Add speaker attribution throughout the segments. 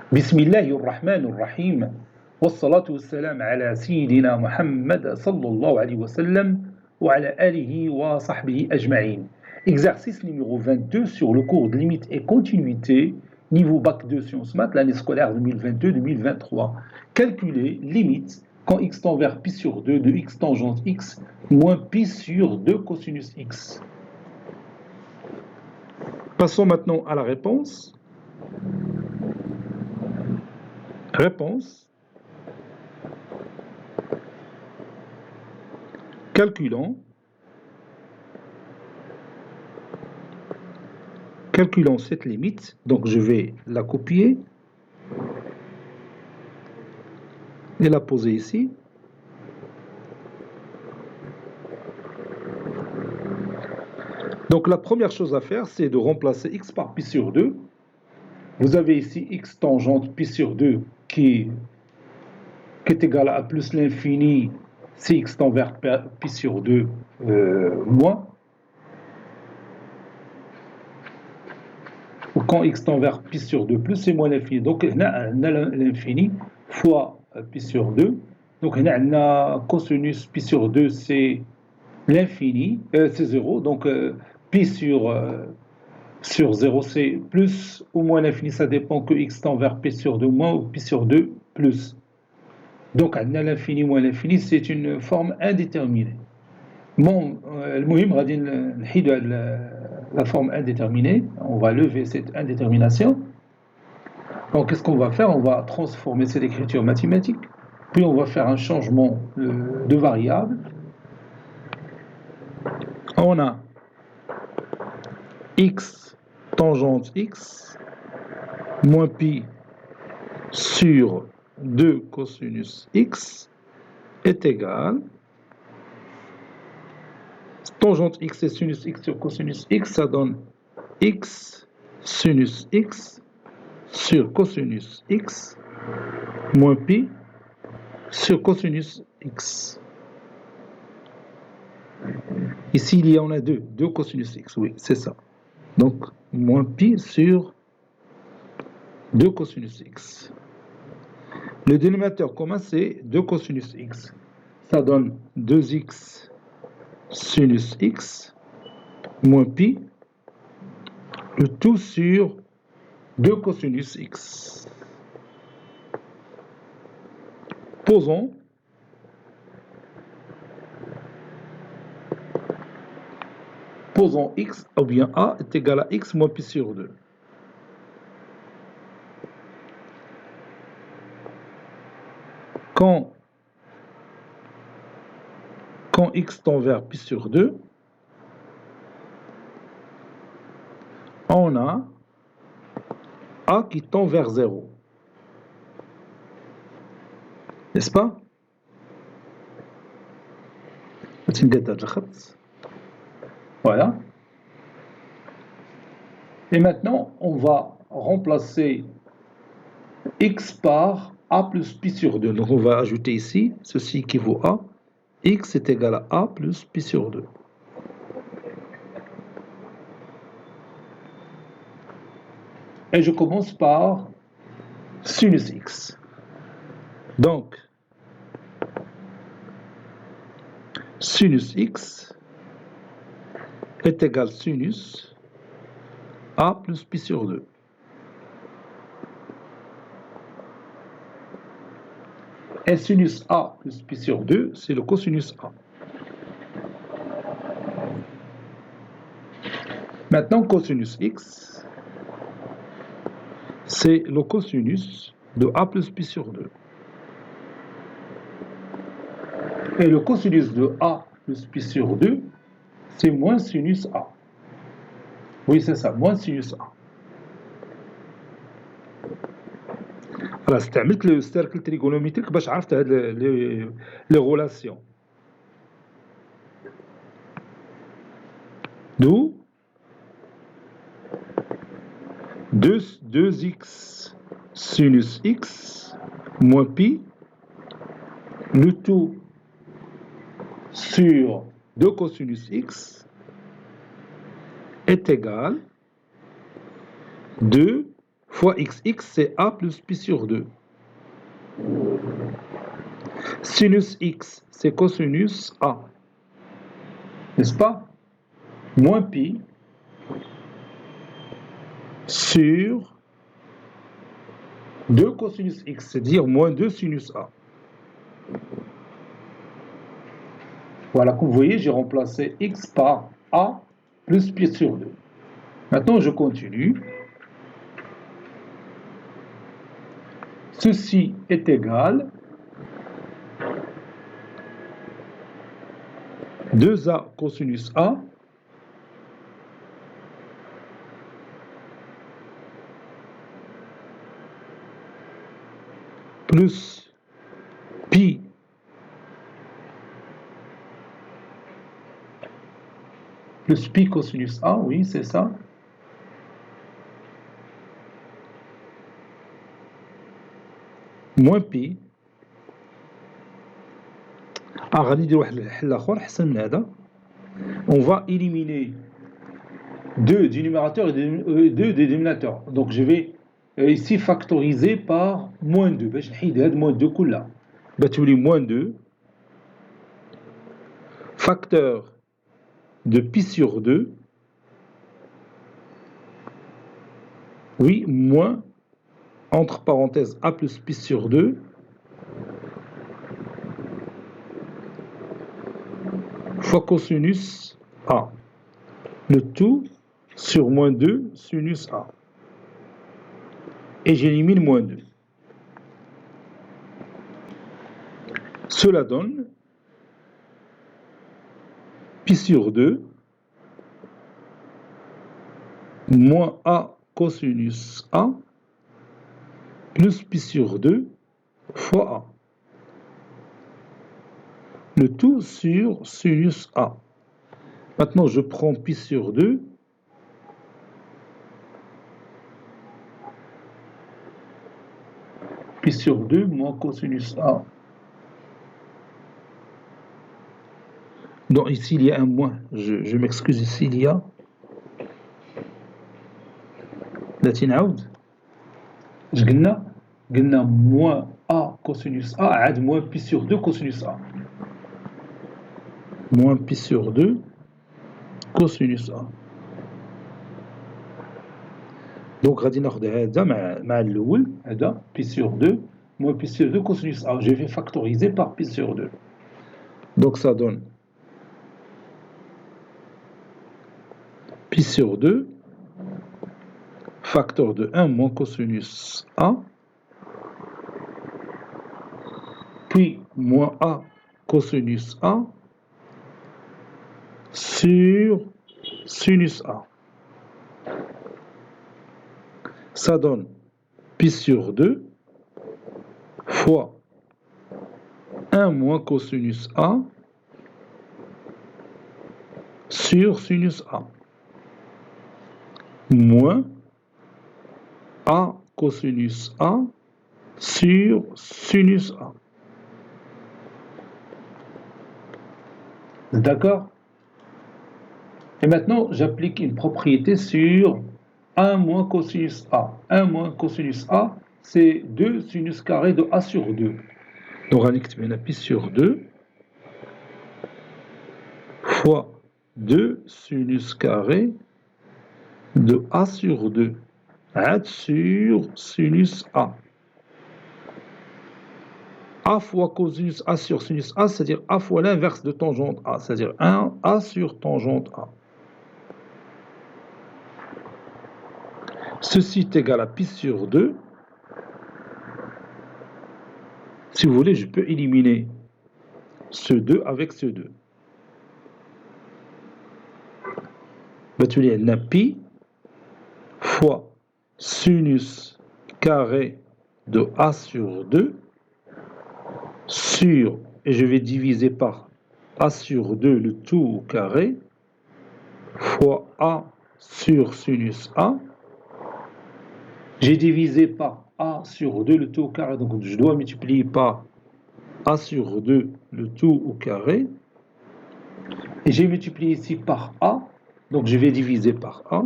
Speaker 1: بسم الله الرحمن الرحيم والصلاة والسلام على سيدنا محمد صلى الله عليه وسلم وعلى آله وصحبه أجمعين. Exercice numéro 22 sur le cours de limite et continuité, niveau bac 2 sciences maths, l'année scolaire 2022-2023. Calculer limite quand x tend vers pi sur 2 de x tangente x moins pi sur 2 cosinus x. Passons maintenant à la réponse. Réponse. Calculant cette limite, donc je vais la copier et la poser ici. Donc la première chose à faire, c'est de remplacer x par pi sur 2. Vous avez ici x tangente pi sur 2 qui est égal à plus l'infini si x tend vers pi sur 2 moins. Ou quand x tend vers pi sur 2 plus, c'est moins l'infini. Donc on a l'infini fois pi sur 2. Donc on a cosinus pi sur 2, c'est l'infini, c'est 0. Donc pi sur 0, c'est plus ou moins l'infini, ça dépend que x tend vers pi sur 2 moins ou pi sur 2 plus. Donc, l'infini moins l'infini, c'est une forme indéterminée. Bon, المهم غادي نحيدوا la forme indéterminée, on va lever cette indétermination. Donc, qu'est-ce qu'on va faire? On va transformer cette écriture mathématique, puis on va faire un changement de variable. On a x tangente x moins pi sur 2 cosinus x est égal, tangente x et sinus x sur cosinus x, ça donne x sinus x sur cosinus x moins pi sur cosinus x. Ici, il y en a deux cosinus x, oui, c'est ça. Donc, moins pi sur 2 cosinus x. Le dénominateur commun, c'est 2 cosinus x. Ça donne 2x sinus x moins pi, le tout sur 2 cosinus x. Posons x, ou bien a est égal à x moins pi sur 2. Quand x tend vers pi sur 2, on a a qui tend vers 0. N'est-ce pas? Voilà. Et maintenant, on va remplacer x par a plus pi sur 2. Donc on va ajouter ici, ceci équivaut à x est égal à a plus pi sur 2. Et je commence par sinus x. Donc, sinus x est égal sinus a plus pi sur 2. Et sinus a plus pi sur 2, c'est le cosinus a. Maintenant, cosinus x, c'est le cosinus de a plus pi sur 2. Et le cosinus de a plus pi sur 2, c'est moins sinus a. Oui, c'est ça, moins sinus a. Alors, استعملت le cercle trigonométrique باش عرفت هاد les relations. D'où 2x sinus x moins pi, le tout sur 2 cosinus x est égal 2 fois x c'est a plus pi sur 2. Sinus x c'est cosinus a, n'est-ce pas? Moins pi sur 2 cosinus x, c'est-à-dire moins 2 sinus a. Voilà, comme vous voyez, j'ai remplacé x par a plus pi sur 2. Maintenant, je continue. Ceci est égal 2a cosinus a plus pi cosinus a, oui, c'est ça. Moins pi. On va éliminer 2 du numérateur et 2 des dénominateurs. Donc je vais ici factoriser par moins 2. باش نحيد هاد moins 2 كلها. بتولي moins 2 facteur de pi sur 2. Oui, moins entre parenthèses a plus pi sur 2 fois cosinus a. Le tout sur moins 2 sinus a. Et j'élimine moins 2. Cela donne pi sur 2 moins a cosinus a plus pi sur 2 fois a. Le tout sur sinus a. Maintenant, je prends pi sur 2. Pi sur 2 moins cosinus a. Donc ici, il y a un moins. Je m'excuse, ici, il y a... قلنا moins a cosinus a عاد moins pi sur 2 cosinus a. Moins pi sur 2 cosinus a. Donc غادي ناخذ هذا مع الاول هذا pi sur 2 moins pi sur 2 cosinus a. Je vais factoriser par pi sur 2. Donc ça donne pi sur 2 facteur de 1 moins cosinus a, puis moins a cosinus a sur sinus a. Ça donne pi sur 2 fois 1 moins cosinus a sur sinus a moins a cosinus a sur sinus a. D'accord? Et maintenant, j'applique une propriété sur 1 moins cosinus a. 1 moins cosinus a, c'est 2 sinus carré de a sur 2. Donc, on a pi sur 2 fois 2 sinus carré de a sur 2. Sur sinus a. A fois cosinus a sur sinus a, c'est-à-dire a fois l'inverse de tangente a, c'est-à-dire 1 a sur tangente a. Ceci est égal à pi sur 2. Si vous voulez, je peux éliminer ce 2 avec ce 2. On a pi fois sinus carré de a sur 2 sur, et je vais diviser par a sur 2 le tout au carré, fois a sur sinus a. J'ai divisé par a sur 2 le tout au carré, donc je dois multiplier par a sur 2 le tout au carré. Et j'ai multiplié ici par a, donc je vais diviser par a.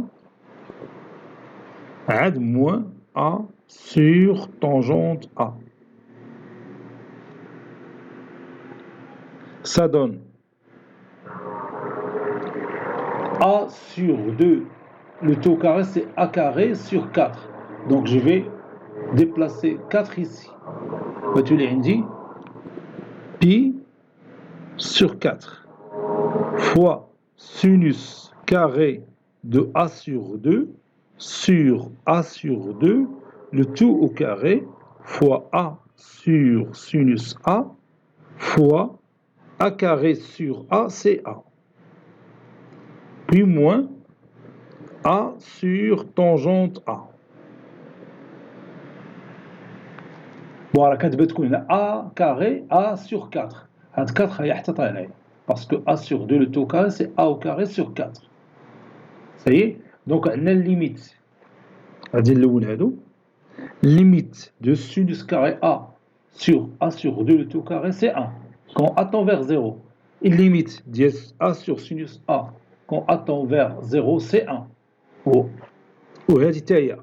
Speaker 1: Moins A sur tangente A. Ça donne A sur 2. Le taux carré, c'est A carré sur 4. Donc, je vais déplacer 4 ici. Tu l'as dit pi sur 4 fois sinus carré de A sur 2 sur A sur 2, le tout au carré, fois A sur sinus A, fois A carré sur A, c'est A. Puis moins A sur tangente A. Voilà, كتبان تكون هنا A carré A sur 4. هاد 4 هيحتطى هنايا. Parce que A sur 2, le taux carré, c'est A au carré sur 4. Ça y est. Donc, on a une limite. غادي نلون هادو. Limite de sinus carré A sur A sur 2, le taux carré, c'est 1. Quand A tend vers 0. Et limite de A sur sinus A, quand A tend vers 0, c'est 1. وهذه تاهي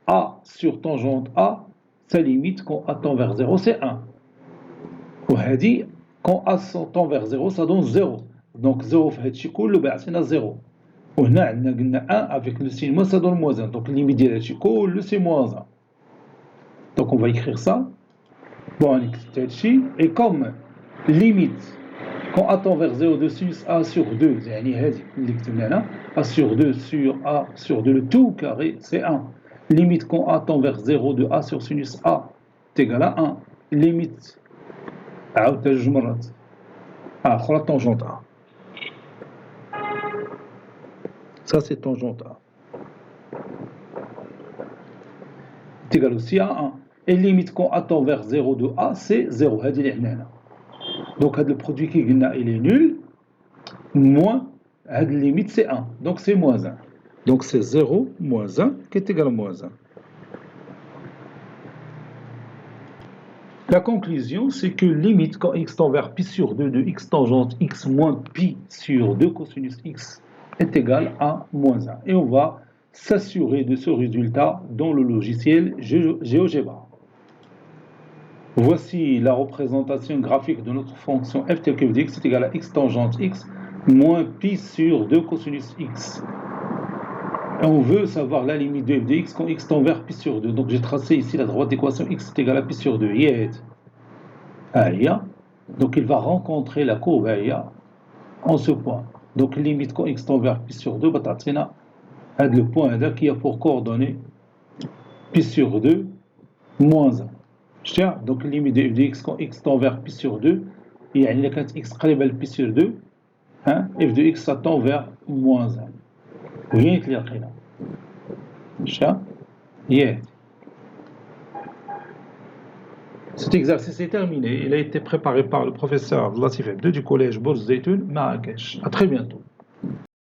Speaker 1: A sur tangente A, sa limite quand A tend vers 0, c'est 1. وهذه quand A tend vers 0, ça donne 0. Donc 0 في هادشي كله بيعطينا 0. وهنا عندنا قلنا 1 avec le signe moins, ça donne moins 1. Donc limite ديال هادشي كله c'est moins 1. Donc on va écrire ça. Bon, on écrit هادشي. Et comme limite quand A tend vers 0 de sinus A sur 2, يعني هذه اللي كتبنا هنا A sur 2 sur A sur 2, le tout carré, c'est 1. Limite quand A tend vers 0 de A sur sinus A est égal à 1. Limite عاودتها جوج مرات أخرى tangente A. Ça c'est tangente A. est égal aussi à 1. Et limite quand A tend vers 0 de A, c'est 0. هذه اللي عندنا هنا. Donc le produit qui قلنا il est nul, moins la limite c'est 1. Donc c'est moins 1. Donc c'est 0 moins 1 qui est égal à moins 1. La conclusion, c'est que limite quand x tend vers pi sur 2 de x tangente x moins pi sur 2 cosinus x est égal à moins 1. Et on va s'assurer de ce résultat dans le logiciel GeoGebra. Voici la représentation graphique de notre fonction f telle que f de x est égal à x tangente x moins pi sur 2 cosinus x. Et on veut savoir la limite de f de x quand x tend vers pi sur 2. Donc j'ai tracé ici la droite d'équation x est égal à pi sur 2. Donc il va rencontrer la courbe en ce point. Donc limite quand x tend vers pi sur 2, le point qui a pour coordonnée pi sur 2 moins 1. Donc limite de f de x quand x tend vers pi sur 2, يعني كانت x قريبة ل pi sur 2, f de x tend vers moins 1. وين تلاقينا؟ Cet exercice est terminé. Il a été préparé par le professeur Latif Hebdo du collège Bourz Zeytoun, Marrakech. À très bientôt.